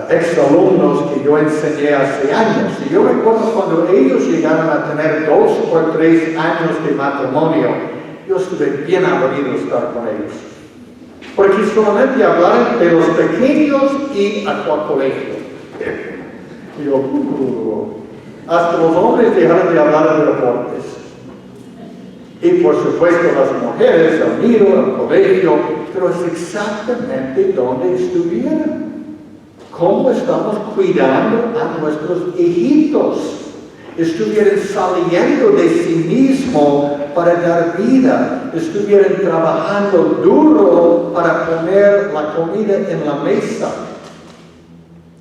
exalumnos que yo enseñé hace años. Y yo recuerdo cuando ellos llegaron a tener 2 o 3 años de matrimonio, yo estuve bien aburrido de estar con ellos. Porque solamente hablaban de los pequeños y a colegio. Y yo, hasta los hombres dejaron de hablar de deportes. Y por supuesto las mujeres, el nido, el colegio, pero es exactamente donde estuvieron. ¿Cómo estamos cuidando a nuestros hijitos? Estuvieran saliendo de sí mismo para dar vida. Estuvieran trabajando duro para poner la comida en la mesa.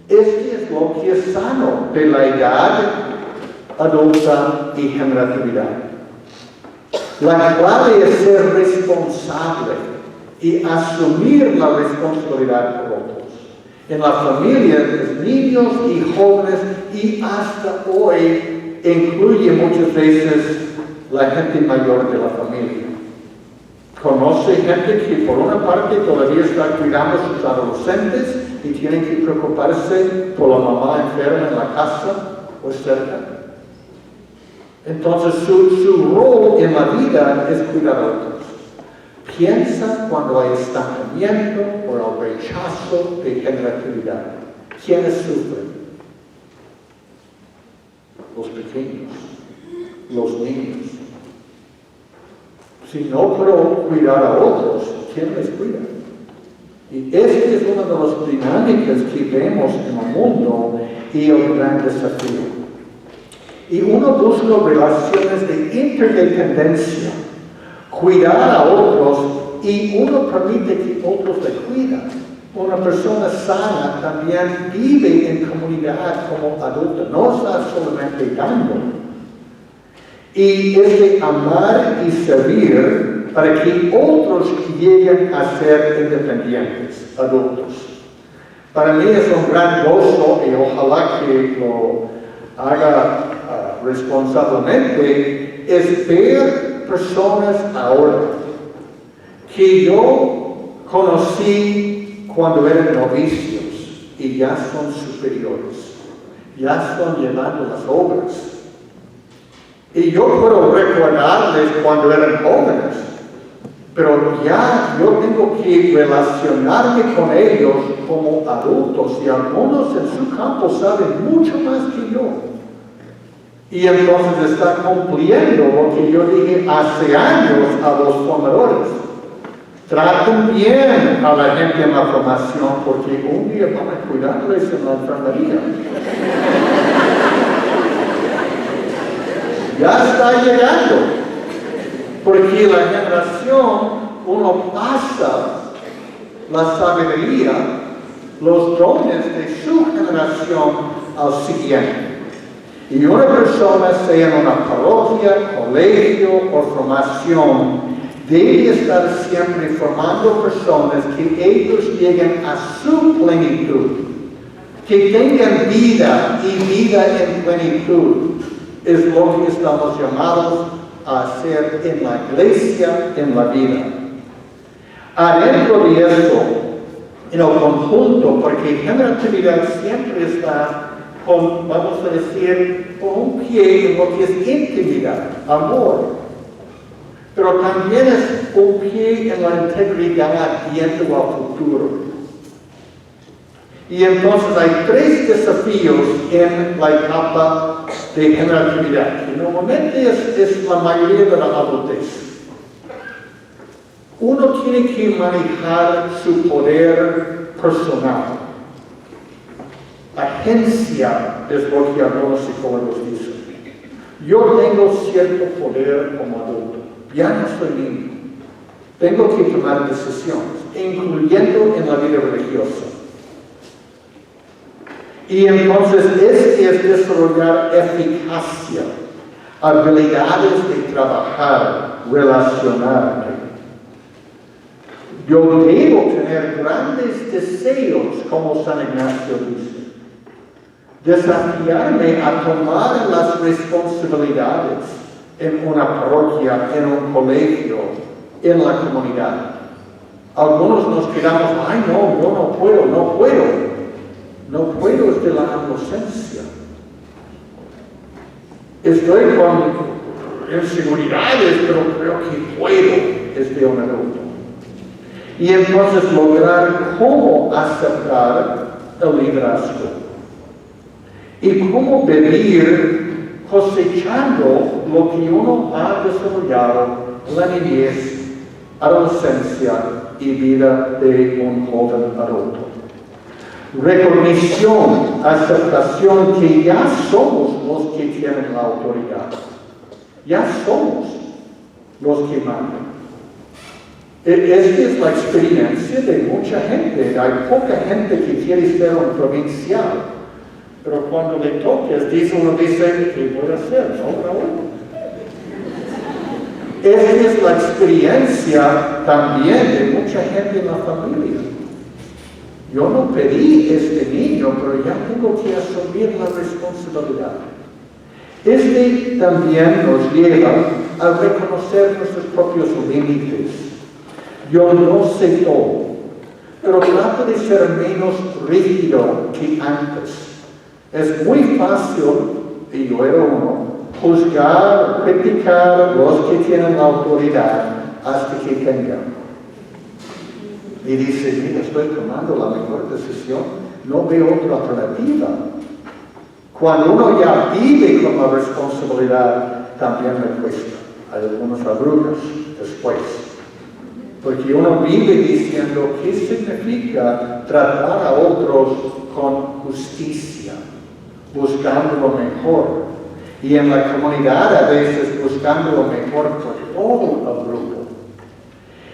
Este es lo que es sano de la edad adulta y generatividad. La clave es ser responsable y asumir la responsabilidad por otros. En la familia, los niños y jóvenes, y hasta hoy incluye muchas veces la gente mayor de la familia. Conoce gente que por una parte todavía está cuidando a sus adolescentes y tienen que preocuparse por la mamá enferma en la casa o cerca. Entonces su rol en la vida es cuidar a otros. Piensa cuando hay estancamiento o el rechazo de generatividad. ¿Quiénes sufren? Los pequeños, los niños. Si no puedo cuidar a otros, ¿quién les cuida? Y esta es una de las dinámicas que vemos en el mundo y el gran desafío. Y uno busca relaciones de interdependencia, cuidar a otros, y uno permite que otros le cuidan. Una persona sana también vive en comunidad como adulta, no está solamente dando. Y es de amar y servir para que otros lleguen a ser independientes, adultos. Para mí es un gran gozo y ojalá que lo haga responsablemente, es ver personas ahora que yo conocí cuando eran novicios y ya son superiores, ya están llevando las obras. Y yo puedo recordarles cuando eran jóvenes Pero ya yo tengo que relacionarme con ellos como adultos y algunos en su campo saben mucho más que yo. Y entonces está cumpliendo lo que yo dije hace años a los formadores. Traten bien a la gente en la formación porque un día van a cuidarles en la enfermería. Ya está llegando. Porque la generación, uno pasa la sabiduría, los dones de su generación al siguiente. Y una persona, sea en una parroquia, colegio o formación, debe estar siempre formando personas que ellos lleguen a su plenitud, que tengan vida y vida en plenitud. Es lo que estamos llamados a hacer en la iglesia, en la vida. Adentro de eso, en el conjunto, porque generatividad siempre está con, vamos a decir, con un pie en lo que es intimidad, amor. Pero también es un pie en la integridad viendo al futuro. Y entonces hay 3 desafíos en la etapa de generatividad, que normalmente es la mayoría de la adultez. Uno tiene que manejar su poder personal. Agencia es lo que algunos psicólogos dicen. Yo tengo cierto poder como adulto, ya no soy niño. Tengo que tomar decisiones, incluyendo en la vida religiosa. Y entonces es desarrollar eficacia, habilidades de trabajar, relacionarme. Yo debo tener grandes deseos, como San Ignacio dice. Desafiarme a tomar las responsabilidades en una parroquia, en un colegio, en la comunidad. Algunos nos quedamos, ay no, yo no puedo. No puedo desde la inocencia. Estoy con inseguridades, pero creo que puedo desde un adulto. Y entonces lograr cómo aceptar el liderazgo. Y cómo vivir cosechando lo que uno ha desarrollado en la niñez, adolescencia y vida de un joven adulto. Recognición, aceptación que ya somos los que tienen la autoridad. Ya somos los que mandan. Esta es la experiencia de mucha gente. Hay poca gente que quiere ser un provincial. Pero cuando le toques, uno dice, ¿qué voy a hacer? No, Raúl. Esta es la experiencia también de mucha gente en la familia. Yo no pedí este niño, pero ya tengo que asumir la responsabilidad. Este también nos lleva a reconocer nuestros propios límites. Yo no sé todo, pero trato de ser menos rígido que antes. Es muy fácil, y yo era uno, juzgar, criticar a los que tienen la autoridad hasta que tengan. Y dice, mira, estoy tomando la mejor decisión, no veo otra alternativa. Cuando uno ya vive con la responsabilidad, también le cuesta. Hay algunas arrugas después. Porque uno vive diciendo, ¿qué significa tratar a otros con justicia? Buscando lo mejor. Y en la comunidad a veces buscando lo mejor por todo el grupo.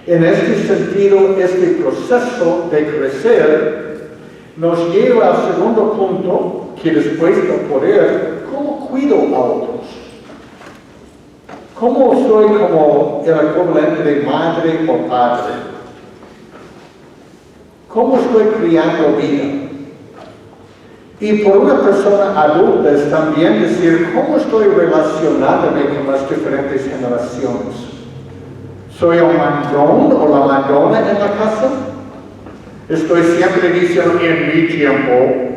En este sentido, este proceso de crecer nos lleva al segundo punto, que después del poder, ¿cómo cuido a otros? ¿Cómo soy como el equivalente de madre o padre? ¿Cómo estoy criando vida? Y por una persona adulta es también decir, ¿cómo estoy relacionándome con las diferentes generaciones? ¿Soy un mandón o la mandona en la casa? ¿Estoy siempre diciendo en mi tiempo?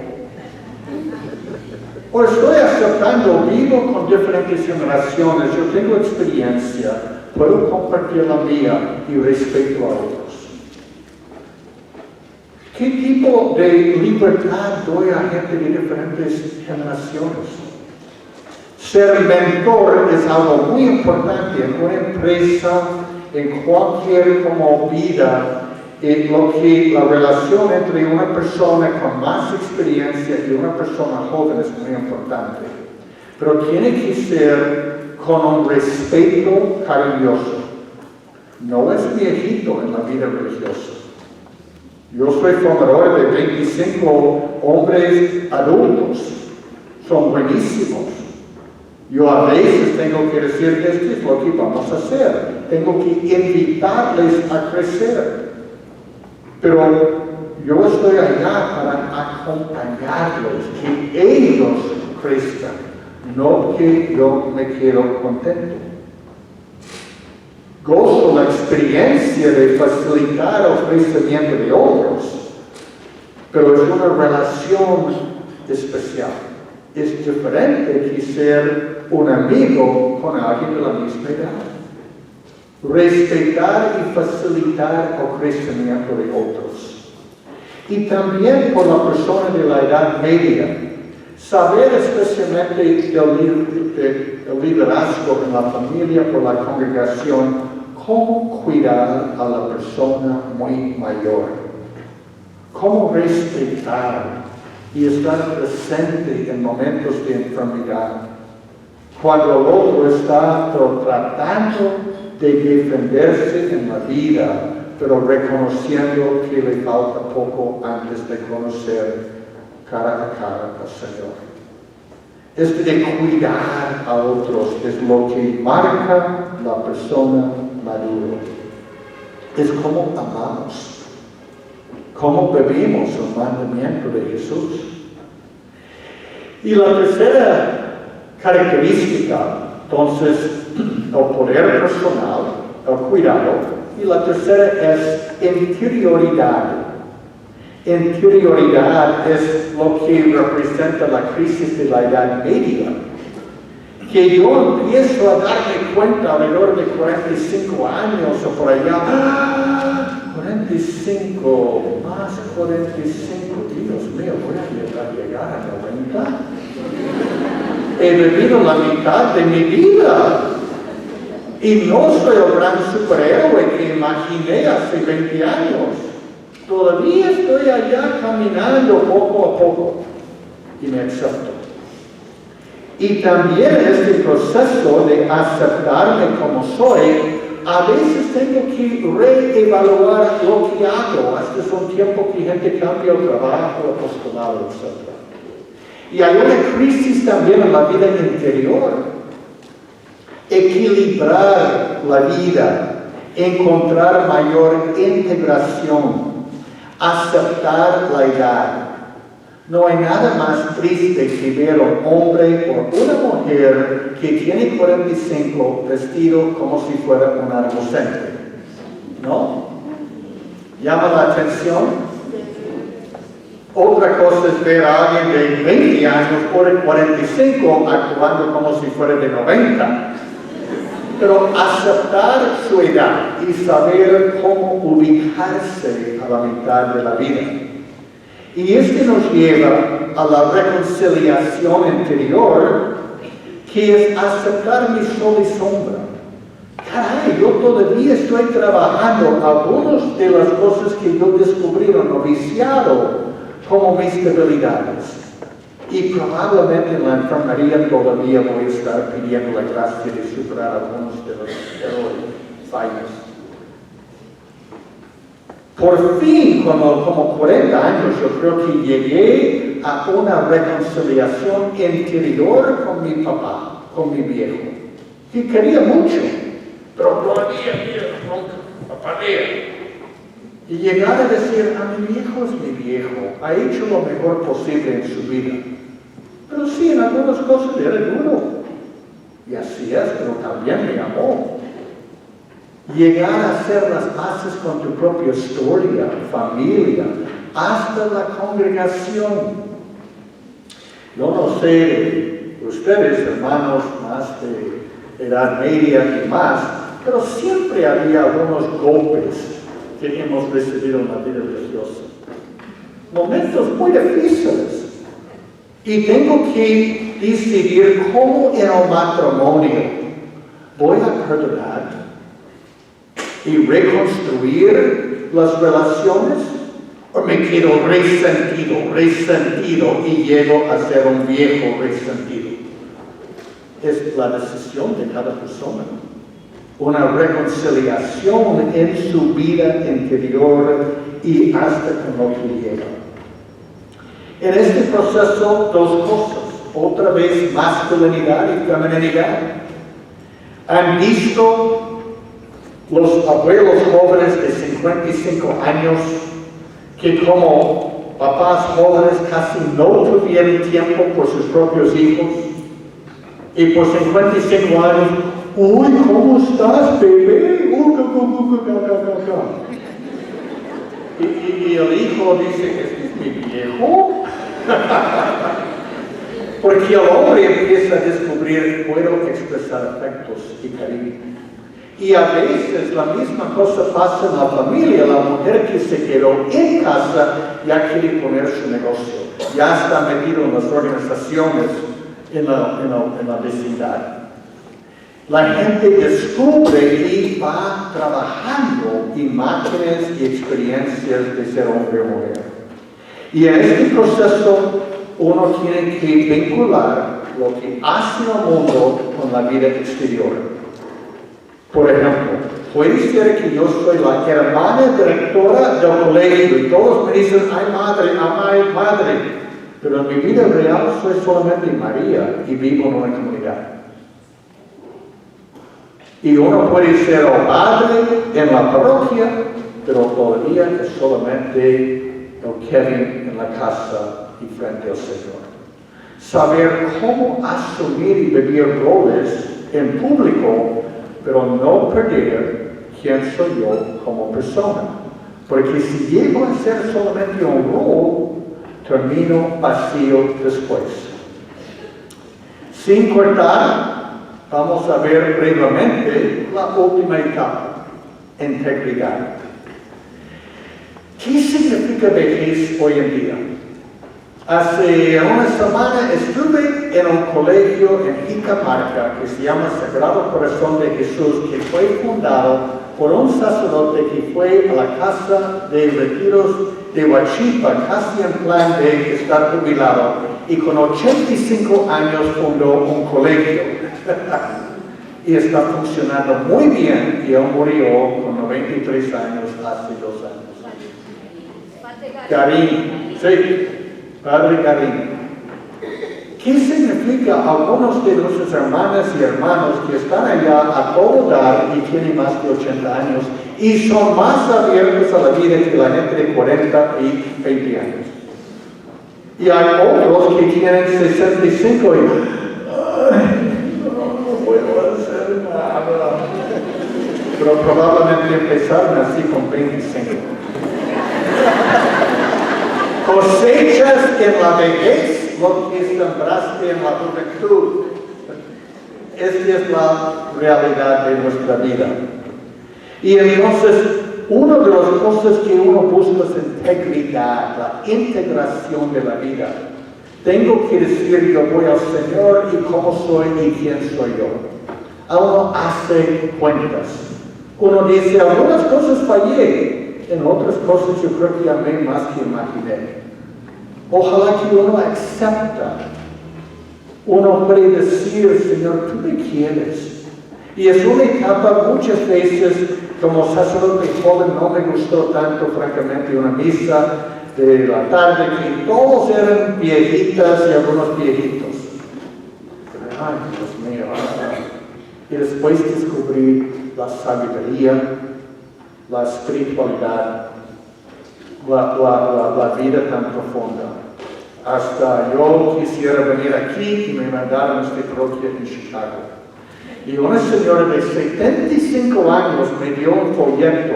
¿O estoy aceptando, vivo con diferentes generaciones? Yo tengo experiencia, puedo compartir la mía y respeto a otros. ¿Qué tipo de libertad doy a gente de diferentes generaciones? Ser mentor es algo muy importante en una empresa, en cualquier vida. Lo que la relación entre una persona con más experiencia y una persona joven es muy importante. Pero tiene que ser con un respeto cariñoso. No es viejito en la vida religiosa. Yo soy formador de 25 hombres adultos. Son buenísimos. Yo a veces tengo que decir, esto es lo que vamos a hacer. Tengo que invitarles a crecer. Pero yo estoy allá para acompañarlos, que ellos crezcan, no que yo me quedo contento. Gozo la experiencia de facilitar el crecimiento de otros, pero es una relación especial. Es diferente que ser un amigo con alguien de la misma edad. Respetar y facilitar el crecimiento de otros. Y también por la persona de la edad media, saber especialmente del liderazgo en la familia, por la congregación, cómo cuidar a la persona muy mayor, cómo respetar y estar presente en momentos de enfermedad, cuando el otro está tratando de defenderse en la vida, pero reconociendo que le falta poco antes de conocer cara a cara al Señor. De cuidar a otros es lo que marca la persona madura. Es como amamos, cómo vivimos el mandamiento de Jesús. Y la tercera característica, entonces, el poder personal, el cuidado, y la tercera es interioridad. Interioridad es lo que representa la crisis de la edad media, que yo empiezo a darme cuenta alrededor de 45 años o por allá, 45, más 45, Dios mío, voy a llegar a 90. He vivido la mitad de mi vida. Y no soy el gran superhéroe que imaginé hace 20 años. Todavía estoy allá caminando poco a poco. Y me acepto. Y también en este proceso de aceptarme como soy, a veces tengo que reevaluar lo que hago. Este es un tiempo que gente cambia el trabajo, el apostolado, etc. Y hay una crisis también en la vida interior. Equilibrar la vida, encontrar mayor integración, aceptar la edad. No hay nada más triste que ver a un hombre o una mujer que tiene 45 vestido como si fuera un adolescente. ¿No? ¿Llama la atención? Otra cosa es ver a alguien de 20 años o de 45 actuando como si fuera de 90. Pero aceptar su edad y saber cómo ubicarse a la mitad de la vida. Y nos lleva a la reconciliación interior, que es aceptar mi sol y sombra. Caray, yo todavía estoy trabajando algunas de las cosas que yo descubrí en el noviciado como mis debilidades. Y probablemente en la enfermería todavía voy a estar pidiendo la gracia de superar algunos de los fallos. Por fin, como 40 años, yo creo que llegué a una reconciliación interior con mi papá, con mi viejo, que quería mucho, pero todavía papá. Y llegar a decir, a mi viejo es mi viejo, ha hecho lo mejor posible en su vida. Pero sí, en algunas cosas era duro. Y así es, pero también me amó. Llegar a hacer las paces con tu propia historia, familia, hasta la congregación. Yo no sé, ustedes, hermanos más de edad media y más, pero siempre había algunos golpes que hemos recibido en la vida religiosa. Momentos muy difíciles. Y tengo que decidir cómo en el matrimonio voy a perdonar y reconstruir las relaciones, o me quedo resentido y llego a ser un viejo resentido. Es la decisión de cada persona. Una reconciliación en su vida interior y hasta con lo que llega. En este proceso, dos cosas. Otra vez, masculinidad y feminidad. ¿Han visto los abuelos jóvenes de 55 años que como papás jóvenes casi no tuvieron tiempo por sus propios hijos? Y por 55 años, uy, ¿cómo estás, bebé? Y el hijo dice, ¿este es mi viejo? Porque el hombre empieza a descubrir, puedo expresar afectos y cariño. Y a veces la misma cosa pasa en la familia. La mujer que se quedó en casa ya quiere poner su negocio. Ya está metido en las organizaciones en la vecindad. La gente descubre y va trabajando imágenes y experiencias de ser hombre o mujer. Y en este proceso uno tiene que vincular lo que hace el mundo con la vida exterior. Por ejemplo, puede ser que yo soy la hermana directora del colegio y todos me dicen, ay madre, pero en mi vida real soy solamente María y vivo en una comunidad. Y uno puede ser el padre en la parroquia, pero todavía es solamente el Kevin en la casa y frente al Señor. Saber cómo asumir y vivir roles en público, pero no perder quién soy yo como persona. Porque si llego a ser solamente un rol, termino vacío después. Sin cortar, vamos a ver brevemente la última etapa, integridad. ¿Qué significa vejez hoy en día? Hace una semana estuve en un colegio en Jicamarca que se llama Sagrado Corazón de Jesús, que fue fundado por un sacerdote que fue a la casa de retiros de Huachipa, casi en plan de estar jubilado, y con 85 años fundó un colegio. Y está funcionando muy bien, y él murió con 93 años hace 2 años. Karim, sí. Padre Karim. ¿Qué significa algunos de nuestras hermanas y hermanos que están allá a todo dar y tienen más de 80 años y son más abiertos a la vida que la gente de 40 y 20 años? Y hay otros que tienen 65 y no puedo hacer nada. Pero probablemente empezaron así con 25. Cosechas en la vejez lo que sembraste en la juventud. Esta es la realidad de nuestra vida. Y entonces, una de las cosas que uno busca es integridad, la integración de la vida. Tengo que decir, yo voy al Señor y cómo soy y quién soy yo. Uno hace cuentas. Uno dice, algunas cosas fallé. En otras cosas yo creo que amé más que imaginé. Ojalá que uno acepta. Uno puede decir, Señor, tú me quieres. Y es una etapa muchas veces, como sacerdote joven, no me gustó tanto, francamente, una misa de la tarde, que todos eran viejitas y algunos viejitos. Ay, Dios mío. Y después descubrí la sabiduría, la espiritualidad, la vida tan profunda. Hasta yo quisiera venir aquí y me mandaron a esta parroquia en Chicago. Y una señora de 75 años me dio un folleto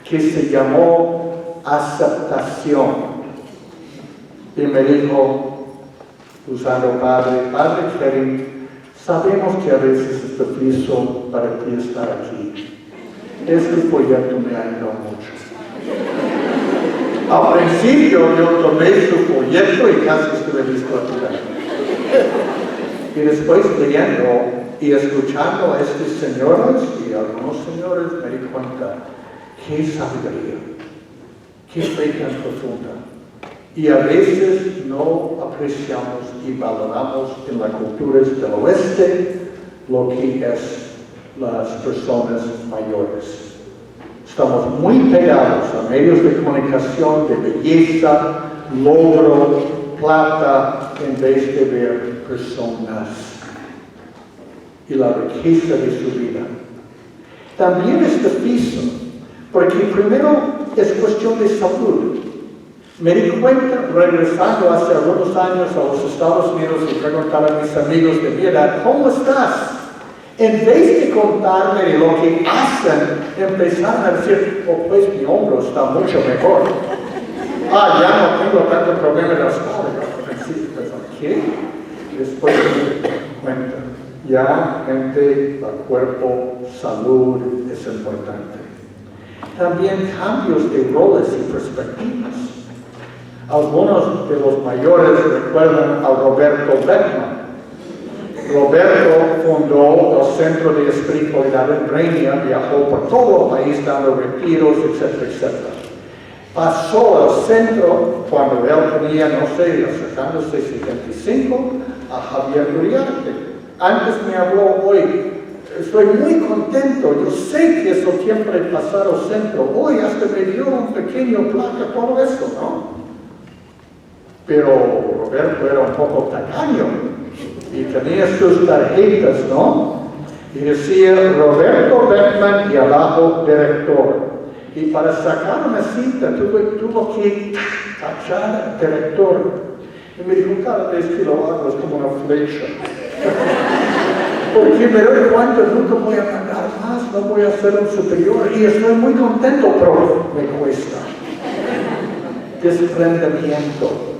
que se llamó Aceptación. Y me dijo, usando Padre Kevin, sabemos que a veces preciso para ti estar aquí. Este proyecto me ayudó mucho. Al principio yo tomé su proyecto y casi estuve listo a tirar. Y después leyendo y escuchando a estos señores y algunos señores me di cuenta, qué sabiduría, qué fe tan profunda. Y a veces no apreciamos y valoramos en las culturas del oeste lo que es las personas mayores. Estamos muy pegados a medios de comunicación, de belleza, logro, plata, en vez de ver personas y la riqueza de su vida. También es difícil, porque primero es cuestión de salud. Me di cuenta, regresando hace algunos años a los Estados Unidos y preguntar a mis amigos de mi edad, ¿cómo estás? En vez de contarme de lo que hacen, empezaron a decir, oh, pues mi hombro está mucho mejor. Ya no tengo tanto problema de la espalda. ¿Qué? Y después me di cuenta, ya, gente, el cuerpo, salud es importante. También cambios de roles y perspectivas. Algunos de los mayores recuerdan a Roberto Beckman. Roberto fundó el Centro de Espiritualidad en Breña, viajó por todo el país dando retiros, etcétera, etcétera. Pasó al centro cuando él tenía, no sé, acercándose 75, a Javier Uriarte. Antes me habló hoy, estoy muy contento, yo sé que es el tiempo de pasar al centro. Hoy hasta me dio un pequeño placa, todo eso, ¿no? Pero Roberto era un poco tacaño. Y tenía sus tarjetas, ¿no? Y decía Roberto Beckman y abajo director. Y para sacar una cita tuvo que tachar director. Y me dijo, cada vez que lo hago es como una flecha. Porque me doy cuenta, nunca voy a ganar más, no voy a ser un superior. Y estoy muy contento, pero me cuesta. Desprendimiento.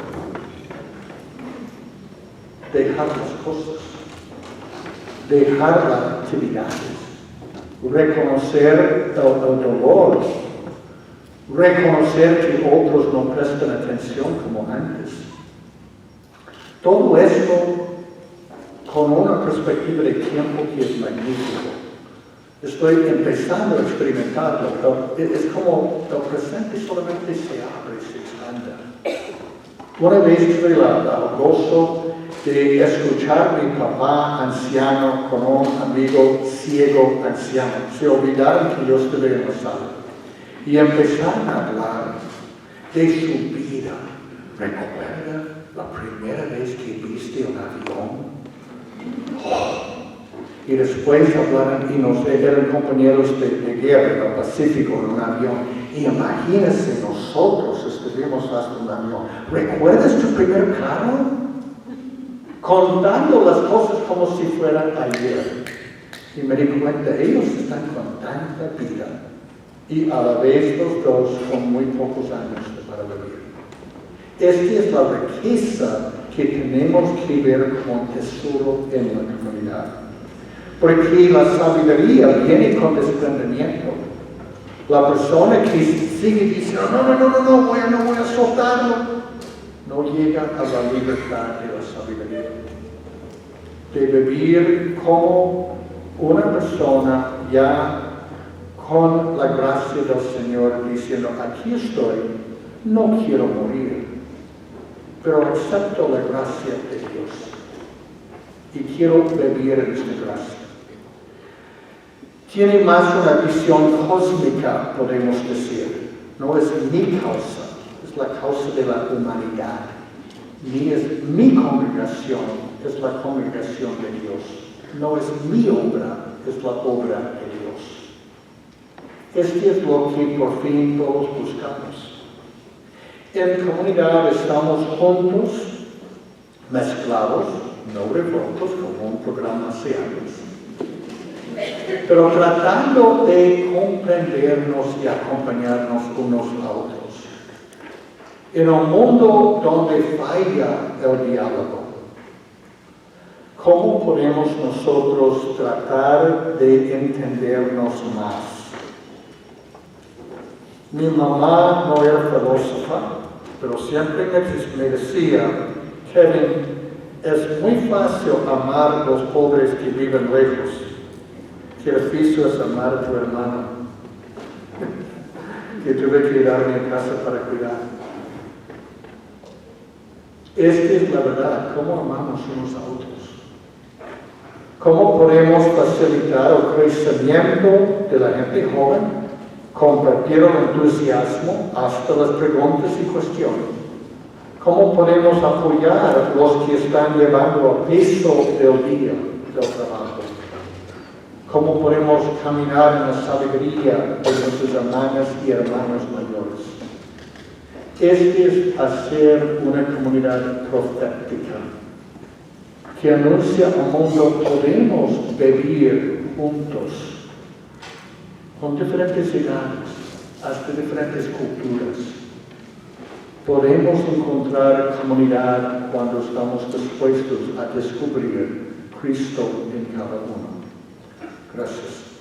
Dejar las cosas, dejar las actividades, reconocer el dolor, reconocer que otros no prestan atención como antes. Todo esto con una perspectiva de tiempo que es magnífico. Estoy empezando a experimentarlo, pero es como el presente solamente se abre y se expande. Una vez tuve el gozo de escuchar a mi papá anciano con un amigo ciego anciano. Se olvidaron que yo estuve en la sala. Y empezaron a hablar de su vida. ¿Recuerda la primera vez que viste un avión? Y después hablaron y nos eran compañeros de guerra del Pacífico en un avión. Y imagínense, nosotros estuvimos hasta un avión. ¿Recuerdas tu primer carro? Contando las cosas como si fueran ayer. Y me di cuenta, ellos están con tanta vida. Y a la vez los dos con muy pocos años para vivir. Esta es la riqueza que tenemos que ver como tesoro en la comunidad. Porque la sabiduría viene con desprendimiento. La persona que sigue diciendo, no voy a soltarlo, no llega a la libertad de la sabiduría. De vivir como una persona ya con la gracia del Señor, diciendo, aquí estoy, no quiero morir, pero acepto la gracia de Dios y quiero vivir en esta gracia. Tiene más una visión cósmica, podemos decir. No es mi causa, es la causa de la humanidad. Ni es mi congregación, es la congregación de Dios. No es mi obra, es la obra de Dios. Este es lo que por fin todos buscamos. En comunidad estamos juntos, mezclados, no revueltos como un programa hace años, pero tratando de comprendernos y acompañarnos unos a otros. En un mundo donde falla el diálogo, ¿cómo podemos nosotros tratar de entendernos más? Mi mamá no era filósofa, pero siempre me decía, Kevin, es muy fácil amar a los pobres que viven lejos. Qué difícil es amar a tu hermano, que tuve que quedarme en casa para cuidar. Esta es la verdad, cómo amamos unos a otros. ¿Cómo podemos facilitar el crecimiento de la gente joven? Compartir el entusiasmo hasta las preguntas y cuestiones. ¿Cómo podemos apoyar a los que están llevando el peso del día del trabajo? ¿Cómo podemos caminar en la sabiduría de nuestras hermanas y hermanos mayores? Este es hacer una comunidad profética que anuncia al mundo podemos vivir juntos con diferentes edades, hasta diferentes culturas. Podemos encontrar comunidad cuando estamos dispuestos a descubrir Cristo en cada uno. Gracias.